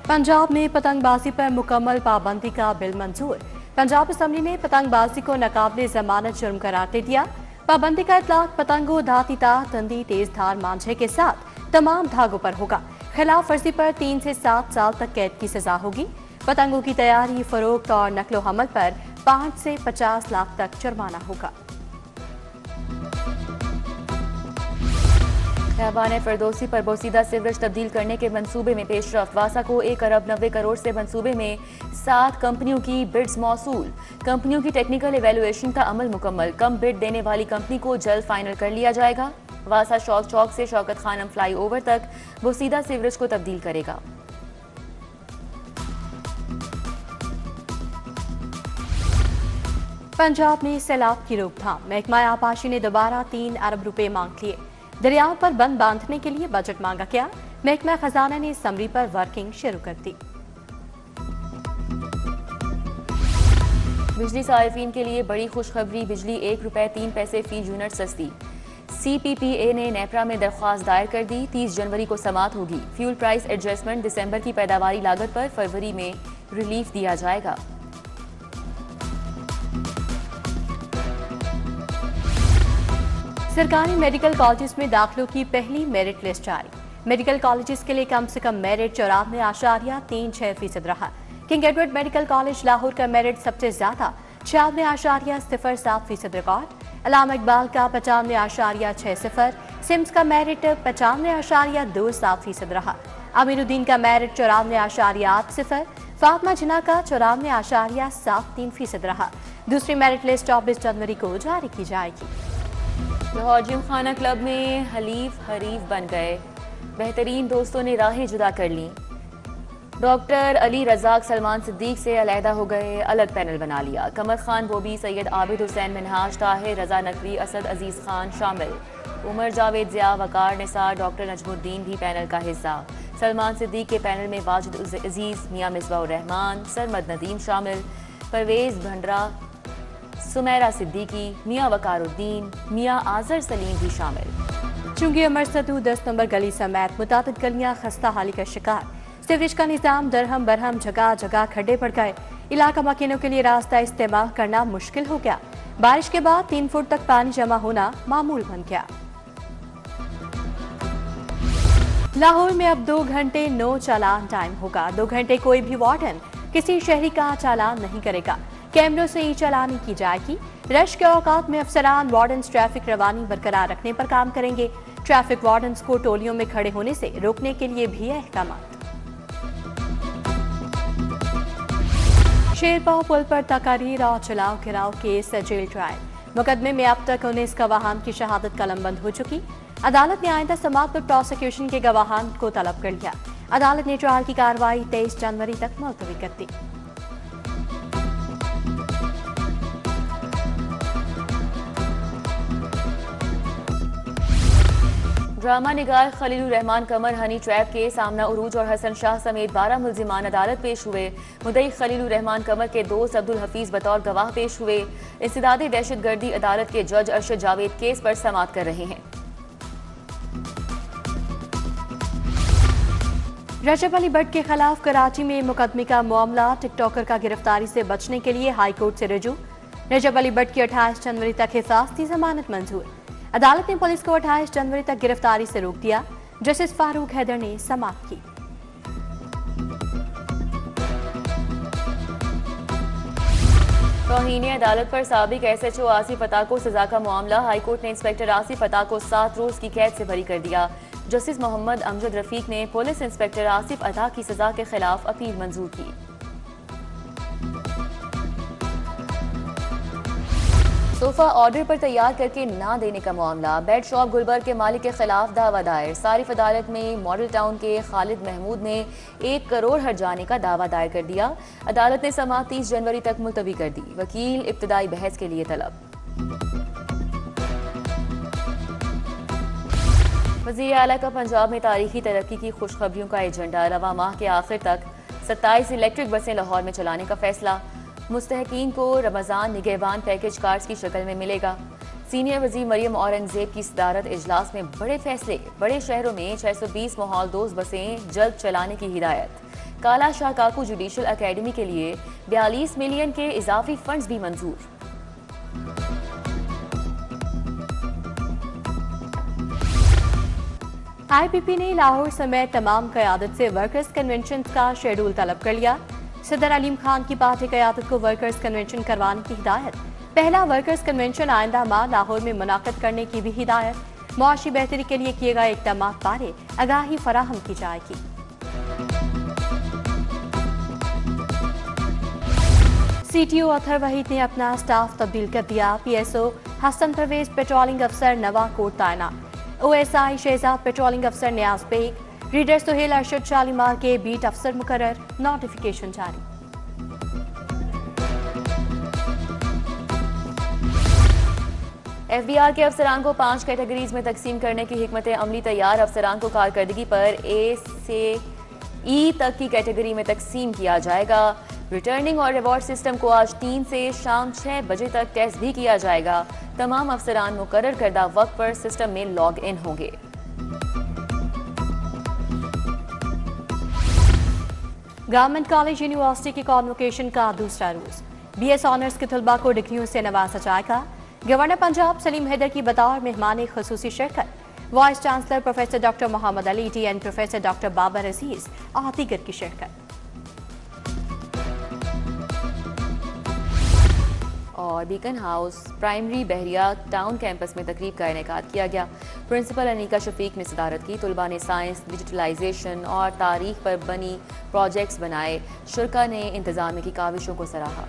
पंजाब में पतंगबाजी पर मुकम्मल पाबंदी का बिल मंजूर। पंजाब असेंबली ने पतंगबाजी को नाकाबिले जमानत जुर्म करार दे दिया। पाबंदी का इतलाक पतंगों, धाती तार, तंदी, तेज धार मांझे के साथ तमाम धागों पर होगा। खिलाफ वर्जी पर 3 से 7 साल तक कैद की सजा होगी। पतंगों की तैयारी, फरोख्त और नकलो हमल पर 5 से 50 लाख तक जुर्माना होगा। खैबान फरदौसी पर बोसीदा सीवरेज तब्दील करने के मंसूबे में पेशरफ। वासा को 1 अरब 90 करोड़ से मंसूबे में 7 कंपनियों की बिड्स मौसूल। कंपनियों की टेक्निकल एवेल्युएशन का अमल मुकम्मल। कम बिड देने वाली कंपनी को जल्द फाइनल कर लिया जाएगा। वासा शौक चौक से शौकत खानम फ्लाई ओवर तक बोसीदा सीवरेज को तब्दील करेगा। पंजाब में सैलाब की रोकथाम। महकमा आबाशी ने दोबारा 3 अरब रुपए मांग लिए। दरियाओं पर बंद बांधने के लिए बजट मांगा गया। महकमा खजाना ने समरी पर वर्किंग शुरू कर दी। बिजली सारिफीन के लिए बड़ी खुशखबरी। बिजली 1 रुपए 3 पैसे फी यूनिट सस्ती। CPPA ने नेपरा में दरख्वास्त दायर कर दी। 30 जनवरी को समाअत होगी। फ्यूल प्राइस एडजस्टमेंट दिसंबर की पैदावारी लागत पर फरवरी में रिलीफ दिया जाएगा। सरकारी मेडिकल कॉलेज में दाखिलों की पहली मेरिट लिस्ट जारी। मेडिकल कॉलेज के लिए कम से कम मेरिट 94.36% रहा। King Edward medical college Lahore का मेरिट सबसे ज्यादा 96.07% रिकॉर्ड। अल्लामा इकबाल का 95.60, सिम्स का मेरिट 95.27% रहा। अमीरुद्दीन का मेरिट 94.80, फातिमा जिन्ना का 94.73% रहा। दूसरी मेरिट लिस्ट 24 जनवरी को जारी की जाएगी। लाहौर जिमखाना क्लब में हरीफ बन गए। बेहतरीन दोस्तों ने राहें जुदा कर लीं। डॉक्टर अली रज़ाक सलमान सिद्दीक से अलहदा हो गए, अलग पैनल बना लिया। कमर खान बोबी, सैयद आबिद हुसैन मिनहाज, ताहिर रजा नकवी, असद अजीज खान शामिल। उमर जावेद, जिया, वकार निसार, डॉक्टर नजमुद्दीन भी पैनल का हिस्सा। सलमान सिद्दीक के पैनल में वाजिद अजीज, मियाँ मिसबाह रहमान, सरमद नदीम शामिल। परवेज भंडरा, सुमेरा सिद्दीकी, मियाँ वकारुद्दीन, मियाँ आजर सलीम भी शामिल। चुंगी अमर सदू 10 नंबर गली समेत मुताबिक गलियां खस्ता हाली का शिकार। सीवरेज का निजाम दरहम बरहम, जगह जगह खड्डे पड़ गए। इलाका मकीनों के लिए रास्ता इस्तेमाल करना मुश्किल हो गया। बारिश के बाद 3 फुट तक पानी जमा होना मामूल बन गया। लाहौर में अब 2 घंटे नो चालान टाइम होगा। 2 घंटे कोई भी वार्डन किसी शहरी का चालान नहीं करेगा। कैमरों से ही चालानी की जाएगी। रश के औकात में अफसरान वार्डन ट्रैफिक रवानी बरकरार रखने पर काम करेंगे। ट्रैफिक वार्डन को टोलियों में खड़े होने से रोकने के लिए भी अहकाम। शेरपाव पुल पर तकारीर और चलाओ गिराव केस जेल ट्रायल। मुकदमे में अब तक 19 गवाहान की शहादत कलमबंद हो चुकी। अदालत ने आइंदा समाअत पर प्रोसिक्यूशन के गवाहान को तलब कर लिया। अदालत ने ट्रायल की कार्रवाई 23 जनवरी तक मुलतवी कर दी। ड्रामा निगार खलीलुर रहमान कमर हनी ट्रैप के सामना उरूज और हसन शाह समेत 12 मुल्जिमान अदालत पेश हुए। मुद्दई खलीलुर रहमान कमर के दोस्त अब्दुल हफीज बतौर गवाह पेश हुए। इंसदादी दहशतगर्दी अदालत के जज अरशद जावेद केस पर समाअत कर रहे हैं। रजब अली भट्ट के खिलाफ कराची में मुकदमे का मामला। टिकटॉकर का गिरफ्तारी से बचने के लिए हाई कोर्ट से रुजू। रजब अली भट्ट की 28 जनवरी तक हिफाजती जमानत मंजूर। अदालत ने पुलिस को 28 जनवरी तक गिरफ्तारी से रोक दिया। जस्टिस फारूक हैदर ने समाअत की। तौहीन अदालत पर साबिक SHO आसिफ अता को सजा का मामला। हाईकोर्ट ने इंस्पेक्टर आसिफ अता को 7 रोज की कैद से बरी कर दिया। जस्टिस मोहम्मद अमजद रफीक ने पुलिस इंस्पेक्टर आसिफ अता की सजा के खिलाफ अपील मंजूर की। सोफा ऑर्डर पर तैयार करके ना देने का मामला। बेड शॉप गुलबर्ग के मालिक के खिलाफ दावा दायर। सारिफ अदालत में मॉडल टाउन के खालिद महमूद ने 1 करोड़ हट जाने का दावा दायर कर दिया। अदालत ने समाअत 30 जनवरी तक मुलतवी कर दी। वकील इब्तदाई बहस के लिए तलब। वज़ीर आला का पंजाब में तारीखी तरक्की की खुशखबरियों का एजेंडा। रवा माह के आखिर तक 27 इलेक्ट्रिक बसें लाहौर में चलाने का फैसला। मुस्तहकीन को रमज़ान निगहबान पैकेज कार्ड्स की शक्ल में मिलेगा। सीनियर वज़ीर मरियम औरंगजेब की सदारत इजलास में बड़े फैसले। बड़े शहरों में 620 माहौल दोस्त बसें जल्द चलाने की हिदायत। काला शाह काकू जुडिशल एकेडमी के लिए 42 मिलियन के इजाफी फंड्स भी मंजूर। IPP ने लाहौर समेत तमाम क़यादत से वर्कर्स कन्वेंशन का शेड्यूल तलब कर लिया। सदर अलीम खान की पार्टी क़यादत को वर्कर्स कन्वेंशन करवाने की हिदायत। पहला वर्कर्स कन्वेंशन आइंदा माह लाहौर में मुनाक़िद करने की भी हिदायत। मुआशी बेहतरी के लिए किए गए इक़दाम बारे आगाही फराहम की जाएगी। CTO अतहर वहीद ने अपना स्टाफ तब्दील कर दिया। PSO हसन परवेज पेट्रोलिंग अफसर नवा कोट तैनात। OSI शहजाद पेट्रोलिंग अफसर नियाज बेग, रीडर सुहेल अरशद शालीमार के बीट अफसर मुकर्रर। नोटिफिकेशन जारी। FBR के अफसरान को 5 कैटेगरीज में तकसीम करने की हिकमत अमली तैयार। अफसरान को कारकर्दगी पर A से E तक की कैटेगरी में तकसीम किया जाएगा। रिटर्निंग और रिवॉर्ड सिस्टम को आज 3 से शाम 6 बजे तक टेस्ट भी किया जाएगा। तमाम अफसरान मुकर्रर करदा वक्त पर सिस्टम में लॉग इन होंगे। गवर्नमेंट कॉलेज यूनिवर्सिटी की कॉन्वोकेशन का दूसरा रोज। BS ऑनर्स के तलबा को डिग्रियों से नवाजा जाएगा। गवर्नर पंजाब सलीम हैदर की बतौर मेहमान खुसूसी शिरकत। Vice chancellor professor doctor Mohammad Ali TN professor doctor Babar Aziz और दीगर की शिरकत। और Beaconhouse Primary Bahria Town campus में तकरीब का इनेकाद किया गया। प्रिंसिपल अनीका शफीक ने सदारत की। तुलबा ने साइंस, डिजिटलाइजेशन और तारीख पर बनी प्रोजेक्ट्स बनाए। शुरा ने इंतजामिया की काविशों को सराहा।